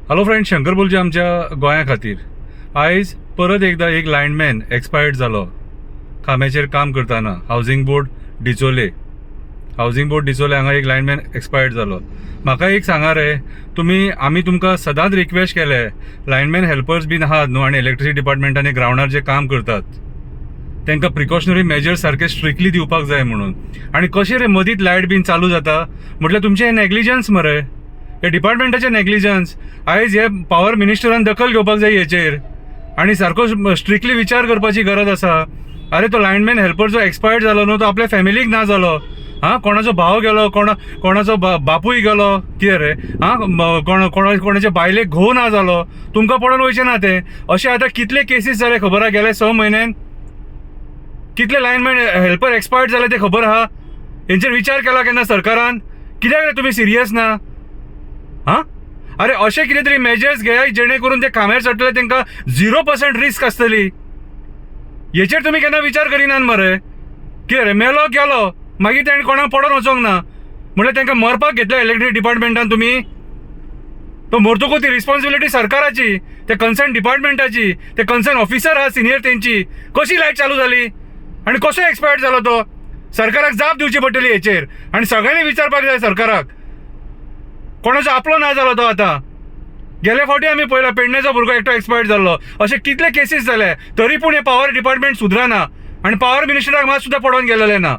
Hello friend, Shankar बोलचे आमच्या गोंया खातीर. आयज परत एकदा एक लायनमॅन एक्सपायर्ड जालो खांब्याचेर काम करतना. हावजिंग बोर्ड डिचोले हांगा एक लायनमॅन एक्सपायर्ड जालो. म्हाका एक सांगा रे, आमी तुमकां सदांच रिक्वेस्ट केले, लायनमॅन हेल्पर्स बीन आहात न्हू आनी इलेक्ट्रिसिटी डिपार्टमेंटांनी ग्रावंडार जे काम करतात तांकां प्रिकॉशनरी मेजर्स सारके स्ट्रिक्टली दिवपाक जाय म्हणून. आनी कशें रे मदींच लायट बीन चालू जाता म्हटल्यार तुमचें हें नेग्लिजन्स मरे, हे डिपार्टमेंटाचें नेग्लिजन्स. आयज हे पॉवर मिनिस्टरान दखल घेवपाक जाय हेचेर आनी सारको स्ट्रिक्टली विचार करपाची गरज आसा. अरे तो लायनमॅन हेल्पर जो एक्सपायर्ड जालो न्हू, तो आपल्या फॅमिलीक ना जालो. कोणाचो भाव गेलो, कोणाचो बापूय गेलो, कितें रे कोणाच्या बायलेक घोव ना जालो, तुमकां पडोवन वयचें ना तें. अशें आतां कितले केसीस जाले खबर आहा गेले 6 म्हयन्यान? कितले लायनमॅन हेल्पर एक्सपायर्ड जाले ते खबर आहा? हेंचेर विचार केला केन्ना सरकारान? कित्याक रे तुमी सिरियस ना? अरे अशें कितें तरी मेजर्स घे जेणे करून ते खांब्यार चडटले तांकां 0% रिस्क आसतली. हेचेर तुमी केन्ना विचार करिनात मरे? कितें रे मेलो गेलो मागीर ताणें कोणाक पडोवन वचोंक ना म्हटल्यार तांकां मरपाक घेतल्या इलेक्ट्रिसिटी डिपार्टमेंटान तुमी? तो मरतकूच ती रिस्पॉन्सिबिलिटी सरकाराची, ते कन्सर्न डिपार्टमेंटाची, ते कन्सर्न ऑफिसर आहा सिनियर तेंची. कशी लायट चालू जाली आनी कसो एक्सपायर्ड जालो तो? सरकाराक जाप दिवची पडटली हेचेर आनी सगळ्यांनी विचारपाक जाय सरकाराक. कोणाचो आपलो ना जालो तो आतां. गेले फावटी आमी पळयला पेडणेचो भुरगो एकटो एक्सपायर्ड जाल्लो. अशे कितले केसीस जाले तरी पूण हे पॉवर डिपार्टमेंट सुदराना आनी पॉवर मिनिस्टराक मात सुद्दां पडोवन गेलेले ना.